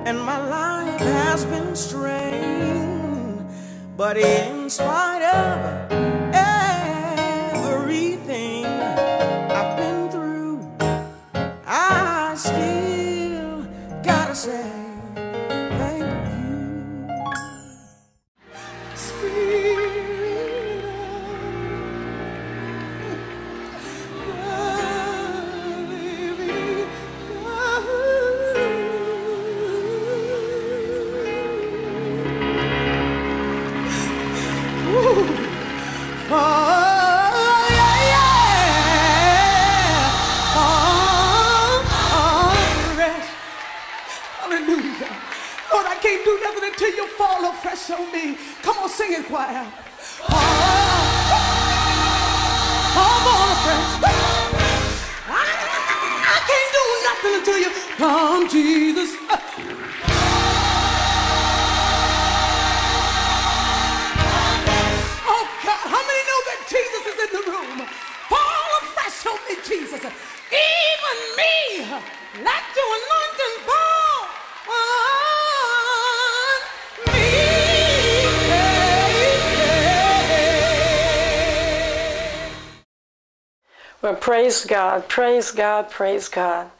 and my life has been strained. But in spite of everything I've been through, I still gotta say thank you. Spirit of the living God. Hallelujah. Lord, I can't do nothing until you fall afresh on me. Come on, sing it, choir. Fall afresh. I can't do nothing until you come, Jesus. Oh, God, how many know that Jesus is in the room? Fall afresh on me, Jesus. Even me, let your anointing fall on me. Well, praise God, praise God, praise God.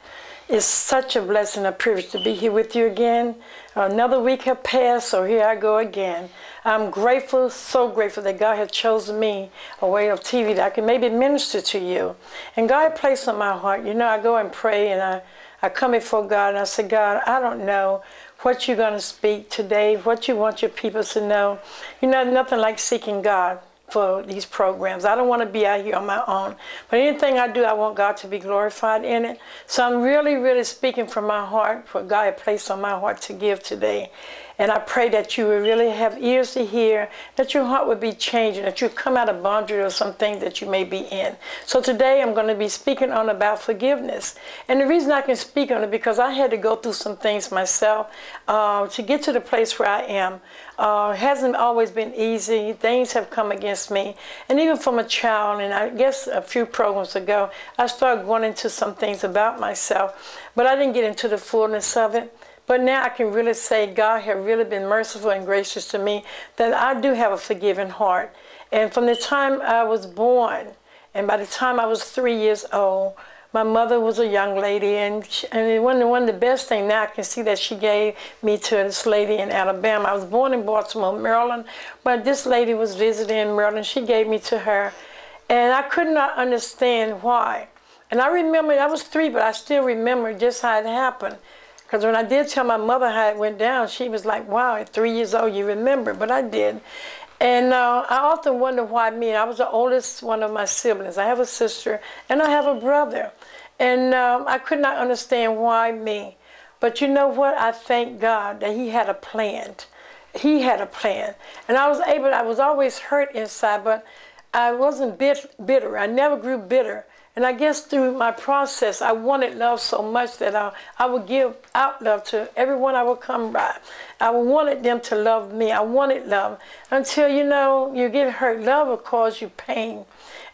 It's such a blessing, a privilege to be here with you again. Another week has passed, so here I go again. I'm grateful, so grateful that God has chosen me a way of TV that I can maybe minister to you. And God placed on my heart, you know, I go and pray and I come before God and I say, God, I don't know what you're going to speak today, what you want your people to know. You know, nothing like seeking God for these programs. I don't want to be out here on my own. But anything I do, I want God to be glorified in it. So I'm really, really speaking from my heart, what God had placed on my heart to give today. And I pray that you will really have ears to hear, that your heart would be changing, that you come out of bondage or some things that you may be in. So today I'm going to be speaking on about forgiveness. And the reason I can speak on it because I had to go through some things myself to get to the place where I am. It hasn't always been easy. Things have come against me. And even from a child, and I guess a few programs ago, I started going into some things about myself. But I didn't get into the fullness of it. But now I can really say God has really been merciful and gracious to me, that I do have a forgiving heart. And from the time I was born, and by the time I was 3 years old, my mother was a young lady, and one of the best things now I can see that she gave me to this lady in Alabama. I was born in Baltimore, Maryland, but this lady was visiting in Maryland. She gave me to her, and I could not understand why. And I remember, I was 3, but I still remember just how it happened. Because when I did tell my mother how it went down, she was like, wow, at 3 years old, you remember. But I did. And I often wonder why me. I was the oldest one of my siblings. I have a sister and I have a brother. And I could not understand why me. But you know what? I thank God that he had a plan. He had a plan. And I was always hurt inside, but I wasn't bitter. I never grew bitter. And I guess through my process, I wanted love so much that I would give out love to everyone I would come by. I wanted them to love me. I wanted love. Until, you know, you get hurt. Love will cause you pain.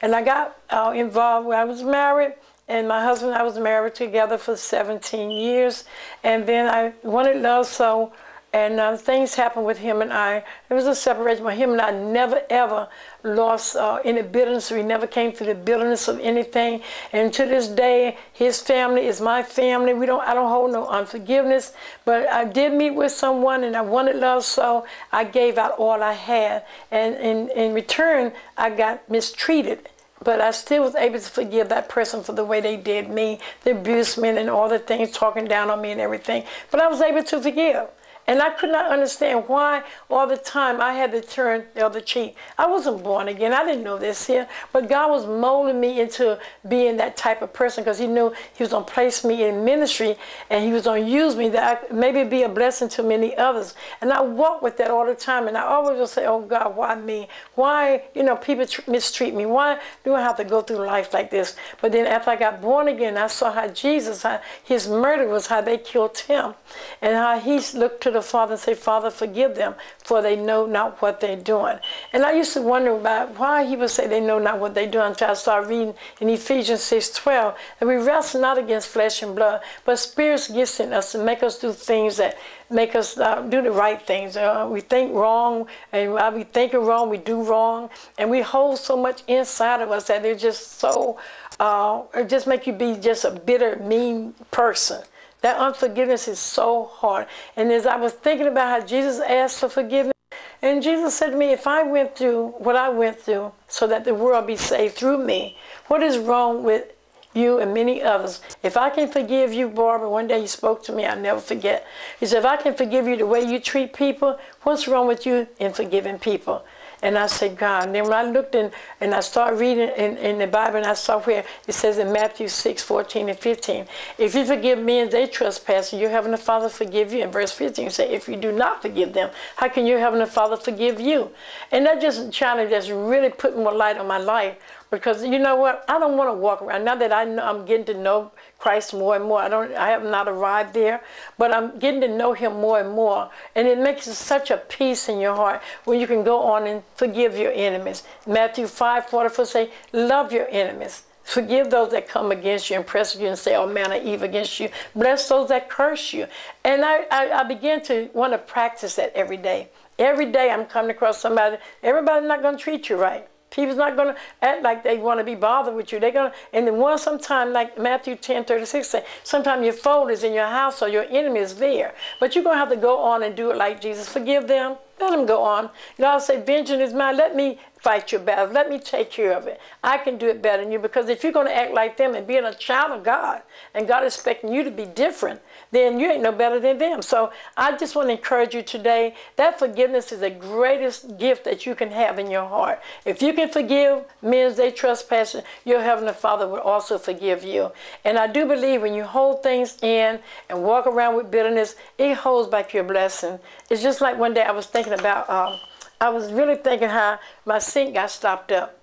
And I got involved when I was married. And my husband and I was married together for 17 years. And then I wanted love so. And things happened with him and I. There was a separation, but him and I never, ever lost any bitterness. We never came to the bitterness of anything. And to this day, his family is my family. I don't hold no unforgiveness. But I did meet with someone, and I wanted love, so I gave out all I had. And in return, I got mistreated. But I still was able to forgive that person for the way they did me, the abusement and all the things, talking down on me and everything. But I was able to forgive. And I could not understand why all the time I had to turn the other cheek. I wasn't born again. I didn't know this here. But God was molding me into being that type of person because he knew he was going to place me in ministry and he was going to use me that I could maybe be a blessing to many others. And I walk with that all the time. And I always will say, oh, God, why me? Why, you know, people mistreat me? Why do I have to go through life like this? But then after I got born again, I saw how Jesus, how his murder was how they killed him and how he looked to the Father and say, Father, forgive them, for they know not what they're doing. And I used to wonder about why he would say they know not what they're doing until I started reading in Ephesians 6:12, that we wrestle not against flesh and blood, but spirits gifts in us to make us do things that make us do the right things. We think wrong, and while we thinking wrong, we do wrong, and we hold so much inside of us that they're just so, it just make you be just a bitter, mean person. That unforgiveness is so hard. And as I was thinking about how Jesus asked for forgiveness, and Jesus said to me, if I went through what I went through so that the world be saved through me, what is wrong with you and many others? If I can forgive you, Barbara, one day he spoke to me, I'll never forget. He said, if I can forgive you the way you treat people, what's wrong with you in forgiving people? And I said, God. And then when I looked in and I started reading in the Bible, and I saw where it says in Matthew 6:14 and 15, if you forgive men they trespass, your heavenly Father forgive you. In verse 15, say, if you do not forgive them, how can your heavenly Father forgive you? And that just trying to just really put more light on my life. Because you know what? I don't want to walk around. Now that I know, I'm getting to know Christ more and more. I have not arrived there, but I'm getting to know him more and more. And it makes such a peace in your heart when you can go on and forgive your enemies. Matthew 5:44 say, love your enemies. Forgive those that come against you and persecute you and say all manner of evil against you. Bless those that curse you. And I began to want to practice that every day. Every day I'm coming across somebody. Everybody's not going to treat you right. People's not going to act like they want to be bothered with you. They're going to, and then one sometime, like Matthew 10:36 say, sometimes your foe is in your house or your enemy is there. But you're going to have to go on and do it like Jesus. Forgive them. Let them go on. God say, vengeance is mine. Let me fight your battle. Let me take care of it. I can do it better than you, because if you're going to act like them and being a child of God, and God is expecting you to be different, then you ain't no better than them. So I just want to encourage you today, that forgiveness is the greatest gift that you can have in your heart. If you can forgive men they trespass, your heavenly Father will also forgive you. And I do believe when you hold things in and walk around with bitterness, it holds back your blessing. It's just like one day I was thinking about, I was really thinking how my sink got stopped up.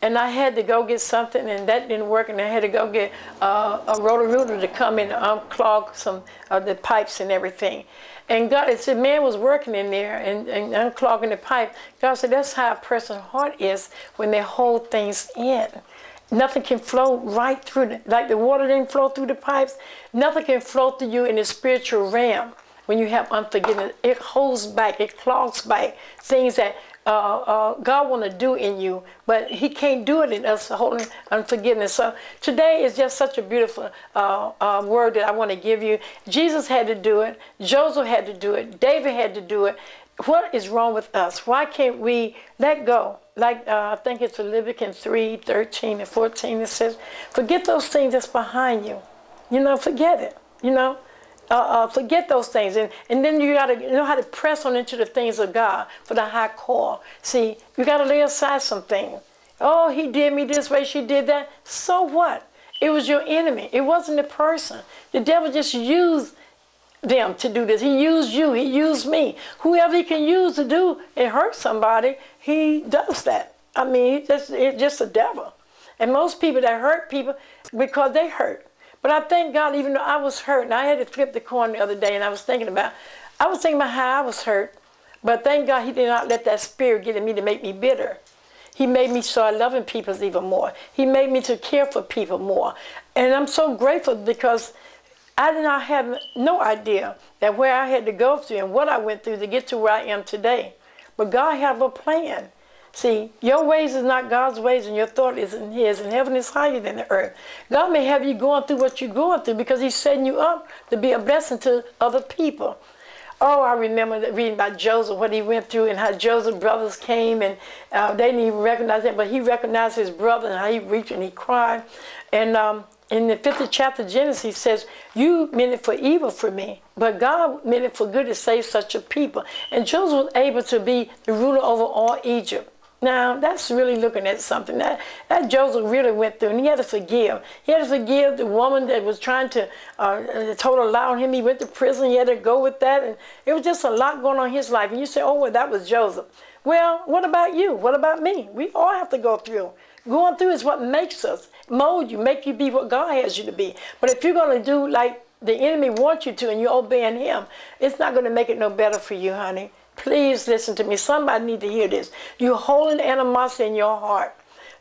And I had to go get something, and that didn't work, and I had to go get a Roto-Rooter to come in and unclog some of the pipes and everything. And God, it said, man was working in there and unclogging the pipe. God said, that's how a person's heart is when they hold things in. Nothing can flow right through, like the water didn't flow through the pipes. Nothing can flow through you in the spiritual realm. When you have unforgiveness, it holds back, it clogs back things that God want to do in you, but he can't do it in us holding unforgiveness. So today is just such a beautiful word that I want to give you. Jesus had to do it. Joseph had to do it. David had to do it. What is wrong with us? Why can't we let go? Like I think it's Philippians 3:13 and 14. It says, forget those things that's behind you. You know, forget it. You know. Forget those things, and then you got to know how to press on into the things of God for the high call. See, you got to lay aside some things. Oh, he did me this way, she did that. So what? It was your enemy. It wasn't the person. The devil just used them to do this. He used you. He used me. Whoever he can use to do and hurt somebody, he does that. I mean, it's just a devil. And most people that hurt people because they hurt. But I thank God, even though I was hurt, and I had to flip the coin the other day, and I was thinking about how I was hurt. But thank God he did not let that spirit get in me to make me bitter. He made me start loving people even more. He made me to care for people more. And I'm so grateful because I did not have no idea that where I had to go through and what I went through to get to where I am today. But God have a plan. See, your ways is not God's ways, and your thought isn't his, and heaven is higher than the earth. God may have you going through what you're going through because he's setting you up to be a blessing to other people. Oh, I remember reading about Joseph, what he went through, and how Joseph's brothers came, and they didn't even recognize him, but he recognized his brother, and how he reached and he cried. And in the 50th chapter of Genesis, he says, you meant it for evil for me, but God meant it for good to save such a people. And Joseph was able to be the ruler over all Egypt. Now, that's really looking at something that Joseph really went through, and he had to forgive. He had to forgive the woman that was trying to total lie on him. He went to prison. He had to go with that, and it was just a lot going on in his life. And you say, oh, well, that was Joseph. Well, what about you? What about me? We all have to go through. Going through is what makes us, mold you, make you be what God has you to be. But if you're going to do like the enemy wants you to and you're obeying him, it's not going to make it no better for you, honey. Please listen to me. Somebody need to hear this. You're holding animosity in your heart.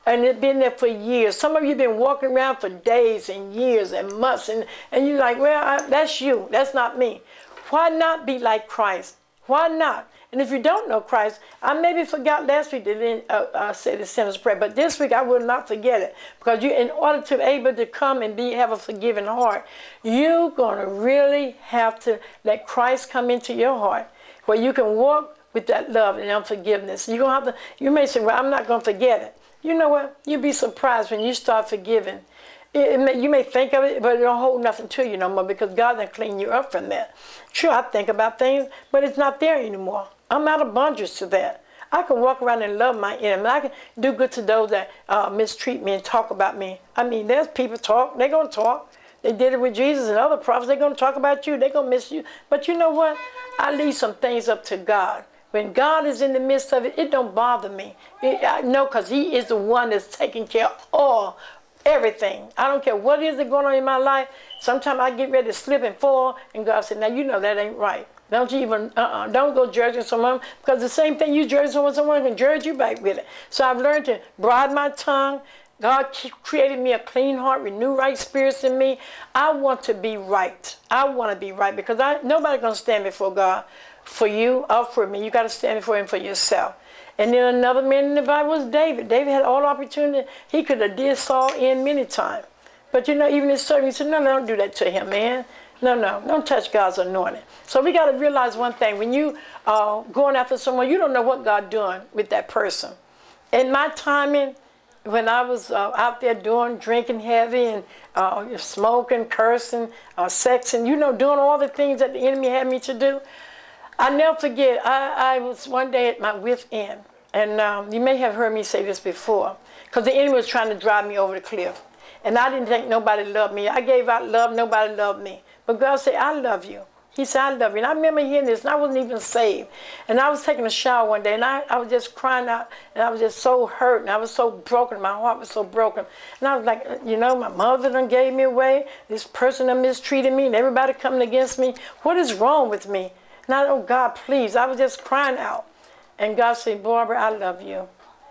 And it's been there for years. Some of you have been walking around for days and years and months. And you're like, well, that's you. That's not me. Why not be like Christ? Why not? And if you don't know Christ, I maybe forgot last week that say the sinner's prayer, but this week I will not forget it. Because you, in order to be able to come and have a forgiving heart, you're going to really have to let Christ come into your heart, where you can walk with that love and unforgiveness. You're gonna have to, you may say, well, I'm not going to forget it. You know what? You'll be surprised when you start forgiving. You may think of it, but it don't hold nothing to you no more, because God done clean you up from that. Sure, I think about things, but it's not there anymore. I'm out of bondage to that. I can walk around and love my enemy. I can do good to those that mistreat me and talk about me. I mean, there's people talk. They're going to talk. They did it with Jesus and other prophets. They're going to talk about you. They're going to miss you. But you know what? I leave some things up to God. When God is in the midst of it, it don't bother me. I know, because he is the one that's taking care of everything. I don't care what is going on in my life. Sometimes I get ready to slip and fall, and God said, now you know that ain't right. Don't you even, don't go judging someone, because the same thing you judge someone can judge you back with it. So I've learned to bridle my tongue. God created me a clean heart, renew right spirits in me. I want to be right. I want to be right, because nobody's going to stand before God for you or for me. You got to stand before him for yourself. And then another man in the Bible was David. David had all the opportunity. He could have did Saul in many times. But you know, even his servant, he said, no, don't do that to him, man. No, don't touch God's anointing. So we got to realize one thing. When you are going after someone, you don't know what God's doing with that person. In my timing, when I was out there drinking heavy and smoking, cursing, sexing, you know, doing all the things that the enemy had me to do, I never forget, I was one day at my wit's end. And you may have heard me say this before, because the enemy was trying to drive me over the cliff. And I didn't think nobody loved me. I gave out love, nobody loved me. But God said, I love you. He said, I love you. And I remember hearing this, and I wasn't even saved. And I was taking a shower one day, and I was just crying out, and I was just so hurt, and I was so broken. My heart was so broken. And I was like, you know, my mother done gave me away. This person done mistreated me, and everybody coming against me. What is wrong with me? And I, oh, God, please. I was just crying out. And God said, Barbara, I love you.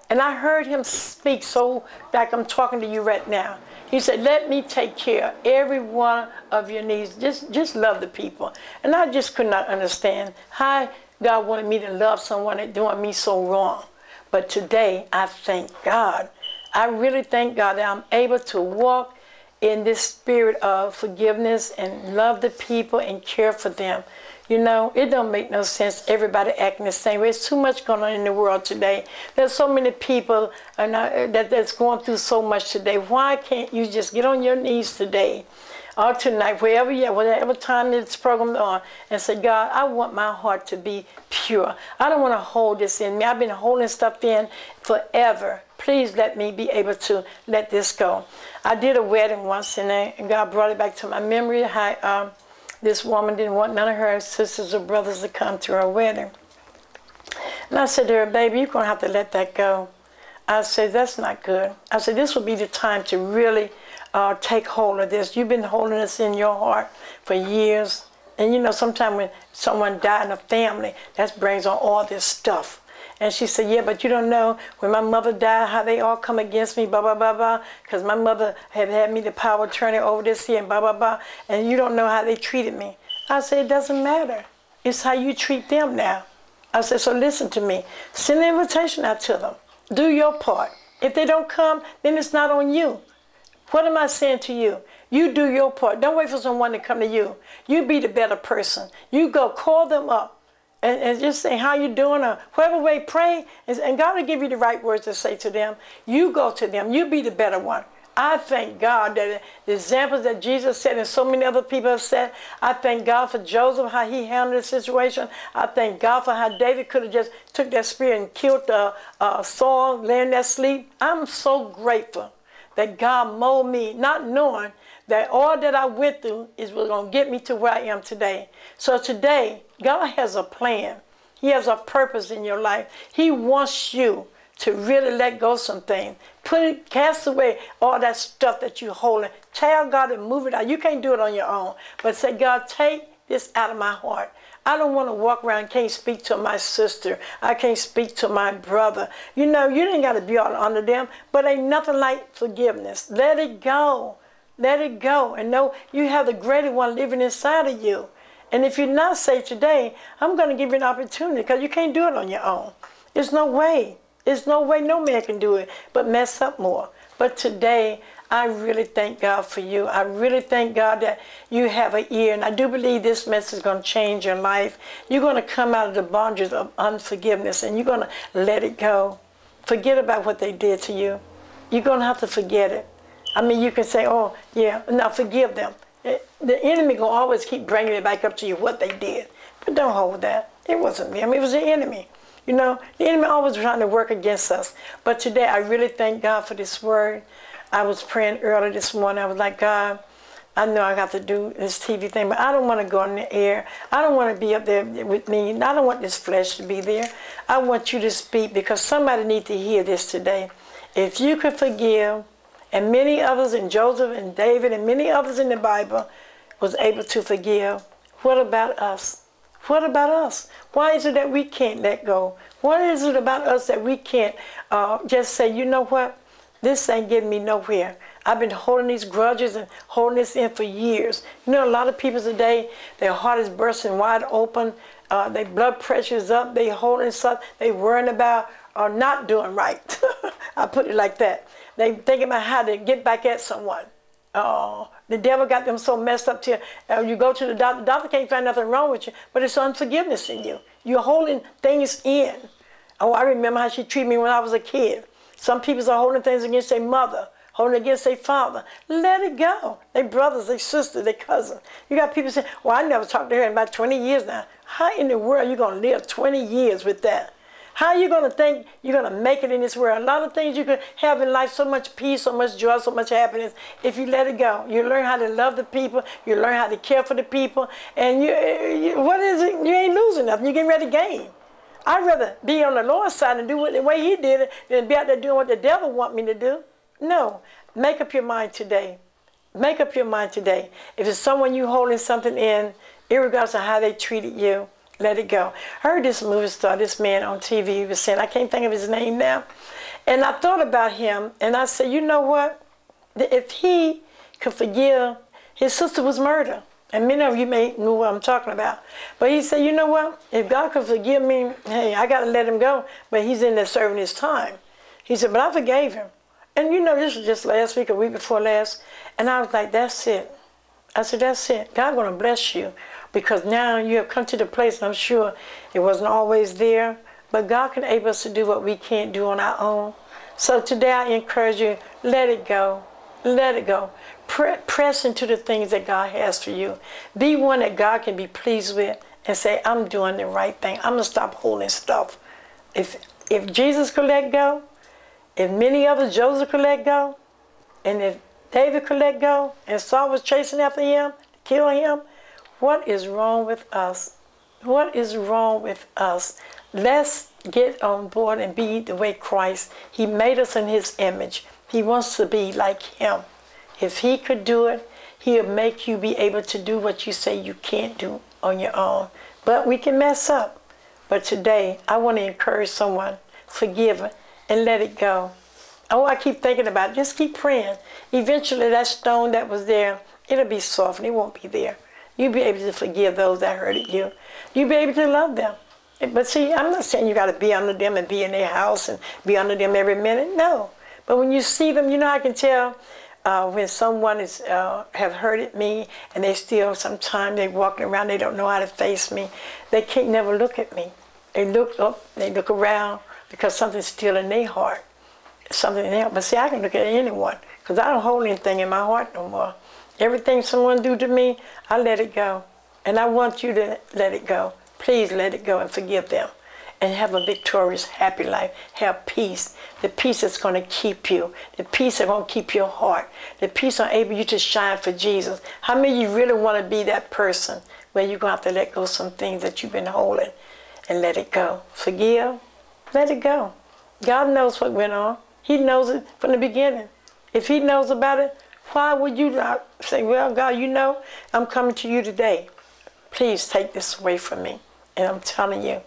And I heard him speak so like I'm talking to you right now. He said, let me take care of every one of your needs. Just love the people. And I just could not understand how God wanted me to love someone that doing me so wrong. But today, I thank God. I really thank God that I'm able to walk in this spirit of forgiveness and love the people and care for them. You know, it don't make no sense everybody acting the same way. There's too much going on in the world today. There's so many people that's going through so much today. Why can't you just get on your knees today or tonight, wherever you are, whatever time this program is on, and say, God, I want my heart to be pure. I don't want to hold this in me. I've been holding stuff in forever. Please let me be able to let this go. I did a wedding once, and God brought it back to my memory. This woman didn't want none of her sisters or brothers to come to her wedding. And I said to her, baby, you're going to have to let that go. I said, that's not good. I said, this will be the time to really take hold of this. You've been holding this in your heart for years. And you know, sometimes when someone dies in a family, that brings on all this stuff. And she said, yeah, but you don't know, when my mother died, how they all come against me, blah, blah, blah, blah, because my mother had me the power of attorney over this here, and blah, blah, blah, and you don't know how they treated me. I said, it doesn't matter. It's how you treat them now. I said, so listen to me. Send an invitation out to them. Do your part. If they don't come, then it's not on you. What am I saying to you? You do your part. Don't wait for someone to come to you. You be the better person. You go call them up. And just say, how you doing? Or whatever way, pray. And God will give you the right words to say to them. You go to them. You be the better one. I thank God that the examples that Jesus said and so many other people have said. I thank God for Joseph, how he handled the situation. I thank God for how David could have just took that spear and killed Saul, laying there asleep. I'm so grateful that God molded me, not knowing that all that I went through is what's going to get me to where I am today. So today, God has a plan. He has a purpose in your life. He wants you to really let go of some things. Cast away all that stuff that you're holding. Tell God to move it out. You can't do it on your own. But say, God, take this out of my heart. I don't want to walk around, can't speak to my sister. I can't speak to my brother. You know, you ain't got to be all under them, but ain't nothing like forgiveness. Let it go. Let it go. And know you have the greater one living inside of you. And if you're not saved today, I'm going to give you an opportunity because you can't do it on your own. There's no way. There's no way no man can do it but mess up more. But today, I really thank God for you. I really thank God that you have an ear. And I do believe this message is going to change your life. You're going to come out of the bondages of unforgiveness and you're going to let it go. Forget about what they did to you. You're going to have to forget it. I mean, you can say, oh, yeah, now forgive them. The enemy going to always keep bringing it back up to you what they did. But don't hold that. It wasn't them. It was the enemy. You know, the enemy always trying to work against us. But today, I really thank God for this word. I was praying early this morning. I was like, God, I know I got to do this TV thing, but I don't want to go in the air. I don't want to be up there with me. I don't want this flesh to be there. I want you to speak because somebody needs to hear this today. If you could forgive, and many others, and Joseph and David and many others in the Bible was able to forgive, what about us? What about us? Why is it that we can't let go? What is it about us that we can't just say, you know what? This ain't getting me nowhere. I've been holding these grudges and holding this in for years. You know, a lot of people today, their heart is bursting wide open. Their blood pressure is up. They holding stuff. They worrying about or not doing right. I put it like that. They thinking about how to get back at someone. The devil got them so messed up to you go to the doctor can't find nothing wrong with you, but it's unforgiveness in you. You're holding things in. Oh, I remember how she treated me when I was a kid. Some people are holding things against their mother, holding against their father. Let it go. Their brothers, their sisters, their cousins. You got people saying, well, I never talked to her in about 20 years now. How in the world are you going to live 20 years with that? How are you going to think you're going to make it in this world? A lot of things you could have in life, so much peace, so much joy, so much happiness, if you let it go. You learn how to love the people. You learn how to care for the people. And what is it? You ain't losing nothing. You're getting ready to gain. I'd rather be on the Lord's side and do it the way he did it than be out there doing what the devil want me to do. No. Make up your mind today. Make up your mind today. If it's someone you holding something in, irregardless of how they treated you, let it go. I heard this movie star, this man on TV, he was saying, I can't think of his name now. And I thought about him, and I said, you know what? If he could forgive, his sister was murdered. And many of you may know what I'm talking about. But he said, you know what? If God could forgive me, hey, I got to let him go. But he's in there serving his time. He said, but I forgave him. And you know, this was just last week, a week before last. And I was like, that's it. I said, that's it. God's going to bless you. Because now you have come to the place, and I'm sure it wasn't always there. But God can enable us to do what we can't do on our own. So today I encourage you, let it go. Let it go. Press into the things that God has for you. Be one that God can be pleased with and say, I'm doing the right thing. I'm going to stop holding stuff. If Jesus could let go, if many others, Joseph could let go, and if David could let go, and Saul was chasing after him, kill him, what is wrong with us? What is wrong with us? Let's get on board and be the way Christ. He made us in his image. He wants to be like him. If he could do it, he'll make you be able to do what you say you can't do on your own. But we can mess up. But today, I want to encourage someone, forgive it and let it go. Oh, I keep thinking about it. Just keep praying. Eventually, that stone that was there, it'll be softened. It won't be there. You'll be able to forgive those that hurted you. You'll be able to love them. But see, I'm not saying you got to be under them and be in their house and be under them every minute. No. But when you see them, you know, I can tell when someone is have hurted me and they still, sometimes they walking around, they don't know how to face me. They can't never look at me. They look up, they look around because something's still in their heart. Something in their heart. But see, I can look at anyone because I don't hold anything in my heart no more. Everything someone do to me, I let it go. And I want you to let it go. Please let it go and forgive them. And have a victorious, happy life. Have peace. The peace that's going to keep you. The peace that's going to keep your heart. The peace that's able you to shine for Jesus. How many of you really want to be that person where you're going to have to let go of some things that you've been holding and let it go? Forgive. Let it go. God knows what went on. He knows it from the beginning. If he knows about it, why would you not say, well, God, you know, I'm coming to you today. Please take this away from me. And I'm telling you,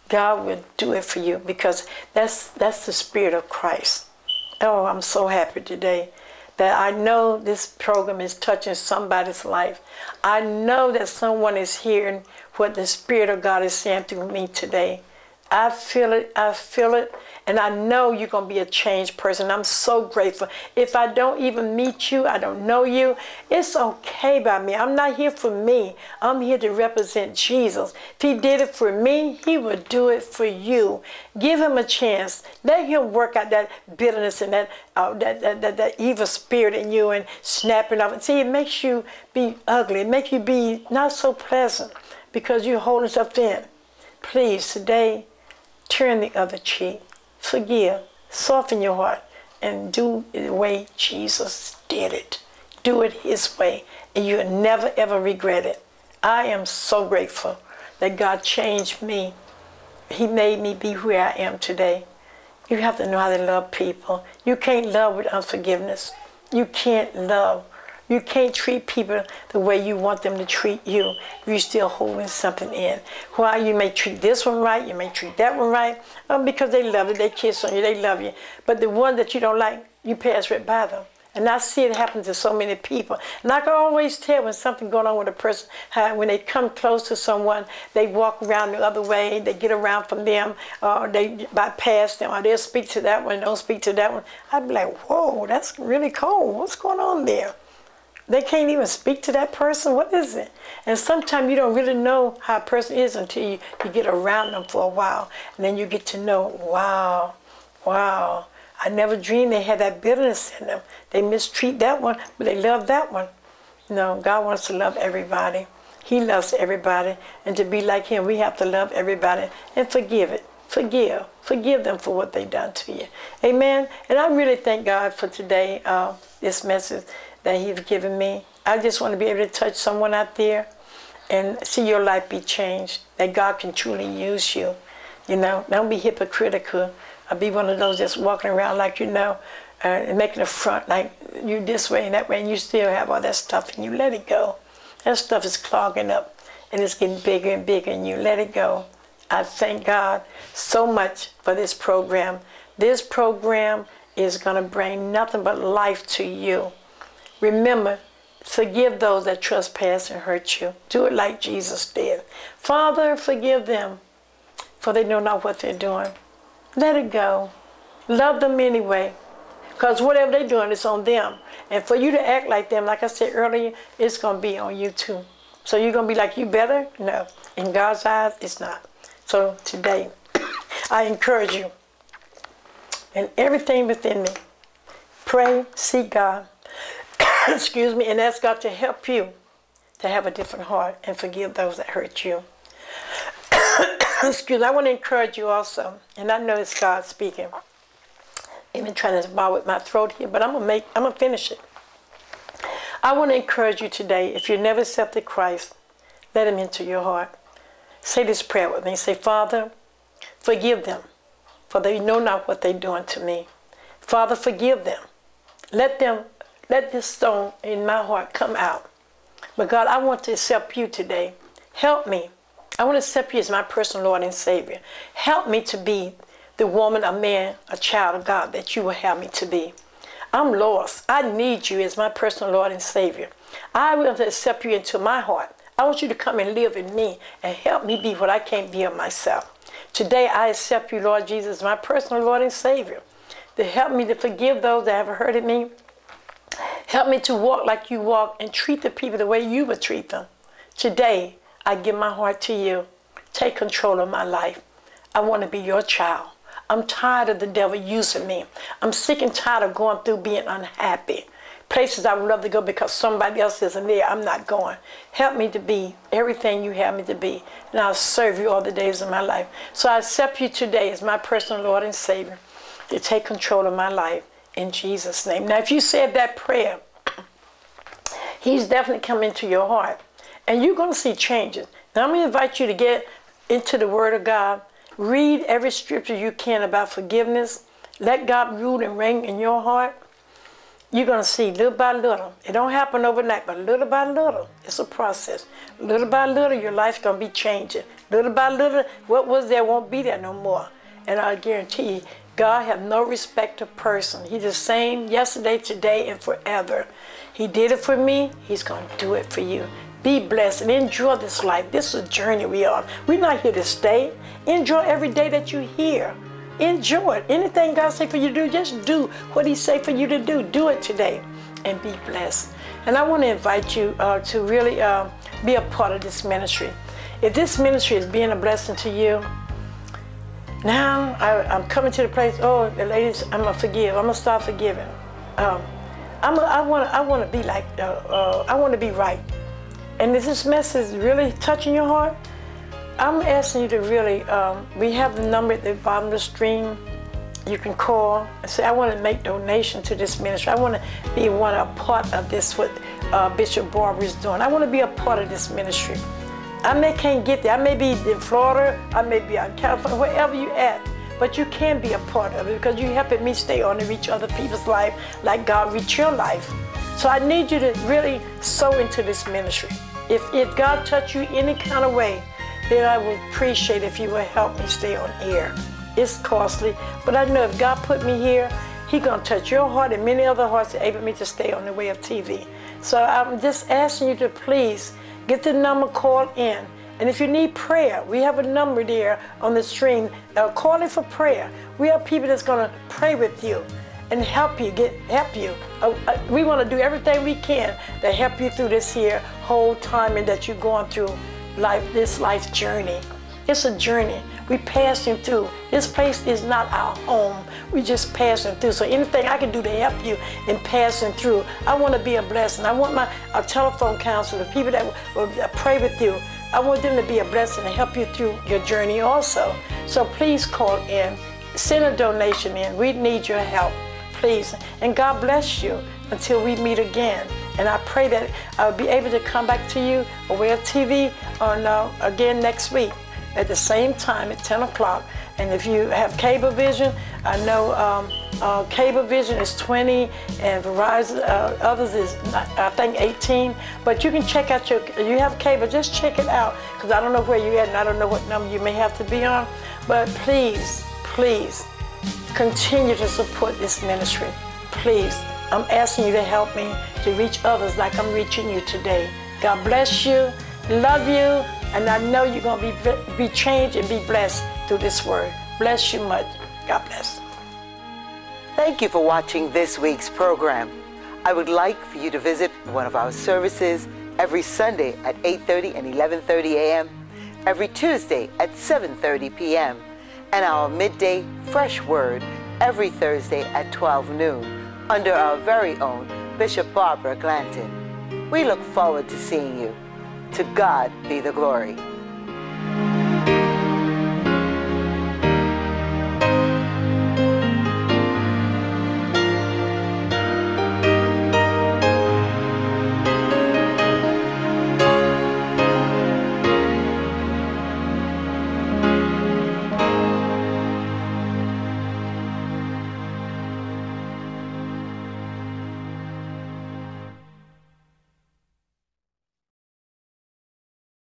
God will do it for you, because that's the Spirit of Christ. Oh, I'm so happy today that I know this program is touching somebody's life. I know that someone is hearing what the Spirit of God is saying through me today. I feel it, and I know you're going to be a changed person. I'm so grateful. If I don't even meet you, I don't know you, it's okay by me. I'm not here for me. I'm here to represent Jesus. If he did it for me, he will do it for you. Give him a chance. Let him work out that bitterness and that evil spirit in you and snapping off. See, it makes you be ugly. It makes you be not so pleasant because you're holding stuff in. Please, today, turn the other cheek. Forgive. Soften your heart. And do it the way Jesus did it. Do it his way. And you'll never, ever regret it. I am so grateful that God changed me. He made me be who I am today. You have to know how to love people. You can't love with unforgiveness. You can't love. You can't treat people the way you want them to treat you. You're still holding something in. Why? You may treat this one right, you may treat that one right, because they love it, they kiss on you, they love you. But the one that you don't like, you pass right by them. And I see it happen to so many people. And I can always tell when something's going on with a person, how when they come close to someone, they walk around the other way, they get around from them, or they bypass them, or they'll speak to that one, don't speak to that one. I'd be like, whoa, that's really cold. What's going on there? They can't even speak to that person. What is it? And sometimes you don't really know how a person is until you get around them for a while. And then you get to know, wow, I never dreamed they had that bitterness in them. They mistreat that one, but they love that one. No, God wants to love everybody. He loves everybody. And to be like him, we have to love everybody and forgive it. Forgive them for what they've done to you. Amen. And I really thank God for today, this message that he's given me. I just want to be able to touch someone out there and see your life be changed, that God can truly use you. You know, don't be hypocritical. Or be one of those just walking around like, you know, and making a front like you this way and that way, and you still have all that stuff, and you let it go. That stuff is clogging up, and it's getting bigger and bigger, and you let it go. I thank God so much for this program. This program is going to bring nothing but life to you. Remember, forgive those that trespass and hurt you. Do it like Jesus did. Father, forgive them, for they know not what they're doing. Let it go. Love them anyway, because whatever they're doing, it's on them. And for you to act like them, like I said earlier, it's going to be on you too. So you're going to be like, you better? No. In God's eyes, it's not. So today, I encourage you, and everything within me, pray, seek God, excuse me, and ask God to help you to have a different heart and forgive those that hurt you. Excuse me, I want to encourage you also, and I know it's God speaking. I've been trying to bow with my throat here, but I'm gonna finish it. I want to encourage you today, if you never accepted Christ, let him into your heart. Say this prayer with me. Say, Father, forgive them, for they know not what they're doing to me. Father, forgive them. Let this stone in my heart come out. But God, I want to accept you today. Help me. I want to accept you as my personal Lord and Savior. Help me to be the woman, a man, a child of God that you will have me to be. I'm lost. I need you as my personal Lord and Savior. I want to accept you into my heart. I want you to come and live in me and help me be what I can't be of myself. Today I accept you, Lord Jesus, my personal Lord and Savior. To help me to forgive those that have hurted me. Help me to walk like you walk and treat the people the way you would treat them. Today, I give my heart to you. Take control of my life. I want to be your child. I'm tired of the devil using me. I'm sick and tired of going through being unhappy. Places I would love to go because somebody else isn't there, I'm not going. Help me to be everything you have me to be, and I'll serve you all the days of my life. So I accept you today as my personal Lord and Savior to take control of my life in Jesus' name. Now, if you said that prayer, he's definitely come into your heart, and you're going to see changes. Now, I'm going to invite you to get into the Word of God. Read every scripture you can about forgiveness. let God rule and reign in your heart, you're going to see little by little. It don't happen overnight, but little by little, it's a process. Little by little, your life's going to be changing. Little by little, what was there won't be there no more. And I guarantee you, God have no respect of person. He's the same yesterday, today, and forever. He did it for me. He's going to do it for you. Be blessed and enjoy this life. This is a journey we are. We're not here to stay. Enjoy every day that you're here. Enjoy it. Anything God say for you to do, just do what He say for you to do. Do it today and be blessed. And I want to invite you to really be a part of this ministry. If this ministry is being a blessing to you, now I'm coming to the place, oh, the ladies, I'm going to forgive. I'm going to start forgiving. I want to be like, I want to be right. And if this message really touching your heart, I'm asking you to really, we have the number at the bottom of the screen. You can call and say, I want to make donation to this ministry. I want to be a part of this, what Bishop Barber is doing. I want to be a part of this ministry. Can't get there. I may be in Florida, I may be in California, wherever you're at, but you can be a part of it because you're helping me stay on to reach other people's life like God reached your life. So I need you to really sow into this ministry. If God touched you any kind of way, then I would appreciate if you would help me stay on air. It's costly, but I know if God put me here, He's going to touch your heart and many other hearts to enable me to stay on the way of TV. So I'm just asking you to please get the number, call in. And if you need prayer, we have a number there on the screen. Call in for prayer. We have people that's going to pray with you and help you. We want to do everything we can to help you through this here whole time and that you're going through this life journey. It's a journey. We passing through. This place is not our home. We just passing through. So anything I can do to help you in passing through, I want to be a blessing. I want our telephone counselor, the people that will pray with you, I want them to be a blessing and help you through your journey also. So please call in, send a donation in. We need your help, please. And God bless you until we meet again. And I pray that I'll be able to come back to you away of TV on again next week at the same time at 10 o'clock. And if you have cable vision, I know cable vision is 20 and Verizon, others is I think 18. But you can check out you have cable, just check it out because I don't know where you're at and I don't know what number you may have to be on. But please, please continue to support this ministry. Please, I'm asking you to help me to reach others like I'm reaching you today. God bless you, love you, and I know you're going to be changed and be blessed through this word. Bless you much. God bless. Thank you for watching this week's program. I would like for you to visit one of our services every Sunday at 8:30 and 11:30 a.m., every Tuesday at 7:30 p.m., and our midday fresh word every Thursday at 12 noon under our very own Bishop Barbara Glanton. We look forward to seeing you. To God be the glory.